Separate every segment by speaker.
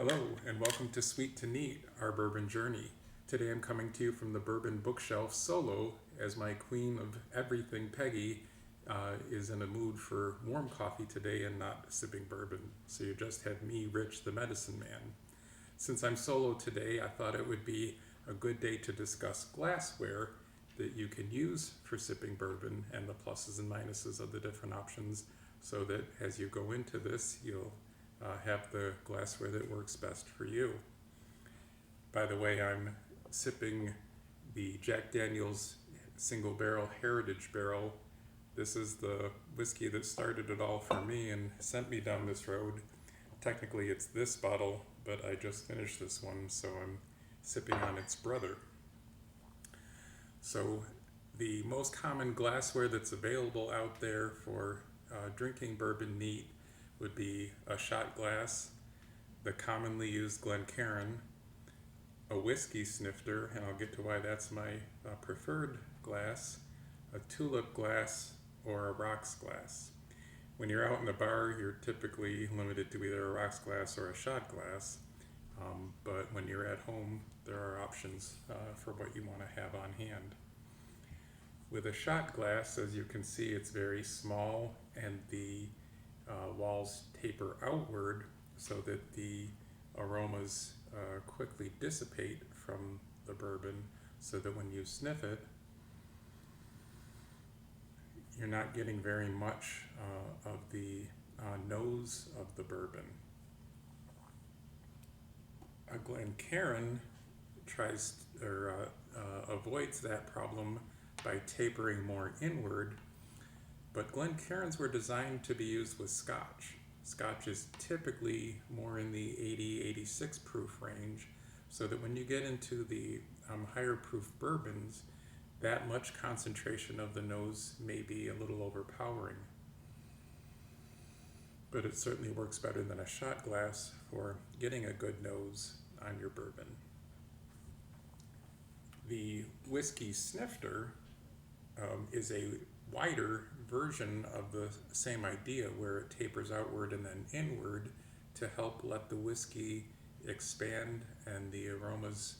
Speaker 1: Hello, and welcome to Sweet to Neat, our bourbon journey. Today I'm coming to you from the bourbon bookshelf solo, as my queen of everything, Peggy, is in a mood for warm coffee today and not sipping bourbon. So you just have me, Rich, the medicine man. Since I'm solo today, I thought it would be a good day to discuss glassware that you can use for sipping bourbon and the pluses and minuses of the different options, so that as you go into this, you'll have the glassware that works best for you. By the way, I'm sipping the Jack Daniel's Single Barrel Heritage Barrel. This is the whiskey that started it all for me and sent me down this road. Technically it's this bottle, but I just finished this one, so I'm sipping on its brother. So the most common glassware that's available out there for drinking bourbon neat would be a shot glass, the commonly used Glencairn, a whiskey snifter, and I'll get to why that's my preferred glass, a tulip glass, or a rocks glass. When you're out in a bar, you're typically limited to either a rocks glass or a shot glass, but when you're at home, there are options for what you want to have on hand. With a shot glass, as you can see, it's very small, and the walls taper outward so that the aromas quickly dissipate from the bourbon, so that when you sniff it, you're not getting very much of the nose of the bourbon. A Glencairn avoids that problem by tapering more inward, but Glencairns were designed to be used with Scotch. Scotch is typically more in the 80-86 proof range, so that when you get into the higher proof bourbons, that much concentration of the nose may be a little overpowering. But it certainly works better than a shot glass for getting a good nose on your bourbon. The whiskey snifter is a wider version of the same idea, where it tapers outward and then inward to help let the whiskey expand and the aromas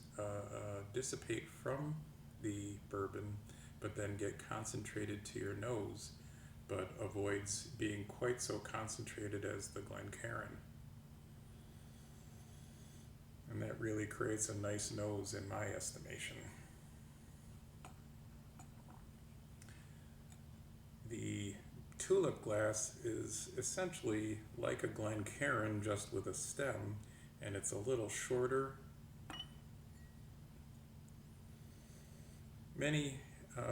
Speaker 1: dissipate from the bourbon, but then get concentrated to your nose, but avoids being quite so concentrated as the Glencairn. And that really creates a nice nose in my estimation. The tulip glass is essentially like a Glencairn, just with a stem, and it's a little shorter. Many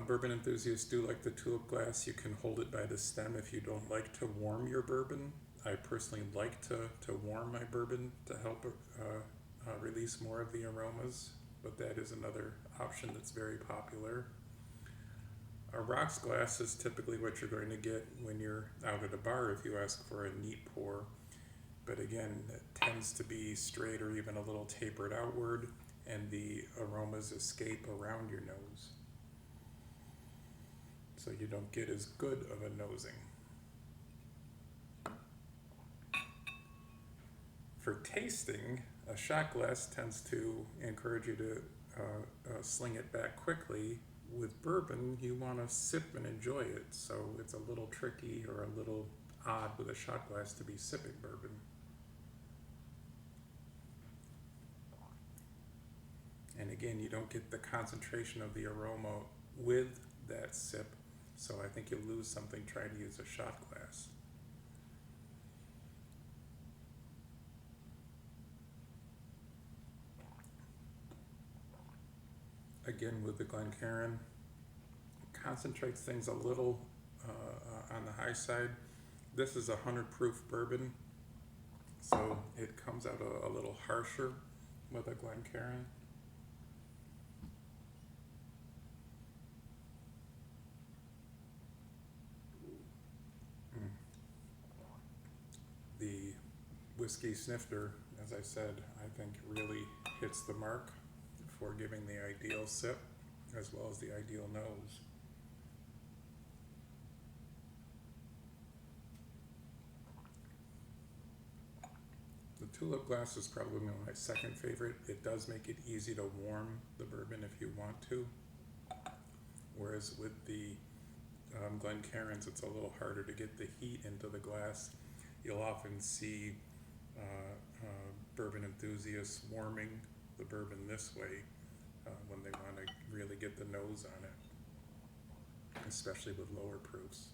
Speaker 1: bourbon enthusiasts do like the tulip glass. You can hold it by the stem if you don't like to warm your bourbon. I personally like to warm my bourbon to help release more of the aromas, but that is another option that's very popular. A rocks glass is typically what you're going to get when you're out at a bar if you ask for a neat pour, but again, it tends to be straight or even a little tapered outward, and the aromas escape around your nose, so you don't get as good of a nosing. For tasting, a shot glass tends to encourage you to sling it back quickly. With bourbon, you want to sip and enjoy it, so it's a little tricky or a little odd with a shot glass to be sipping bourbon. And again, you don't get the concentration of the aroma with that sip, so I think you'll lose something trying to use a shot glass. Again, with the Glencairn, concentrates things a little on the high side. This is 100 proof bourbon, so it comes out a little harsher with a Glencairn. The whiskey snifter, as I said, I think really hits the mark for giving the ideal sip as well as the ideal nose. Tulip glass is probably my second favorite. It does make it easy to warm the bourbon if you want to, whereas with the Glencairns, it's a little harder to get the heat into the glass. You'll often see bourbon enthusiasts warming the bourbon this way when they want to really get the nose on it, especially with lower proofs.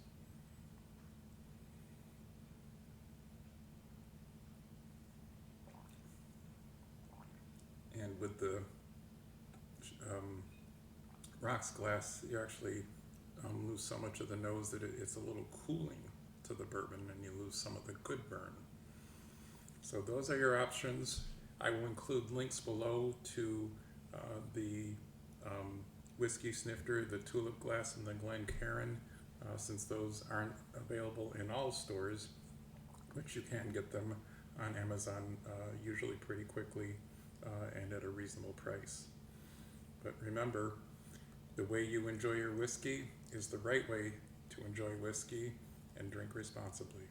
Speaker 1: And with the rocks glass, you actually lose so much of the nose that it's a little cooling to the bourbon, and you lose some of the good burn. So those are your options. I will include links below to the whiskey snifter, the Tulip glass, and the Glencairn, since those aren't available in all stores, but you can get them on Amazon usually pretty quickly and at a reasonable price. But remember, the way you enjoy your whiskey is the right way to enjoy whiskey, and drink responsibly.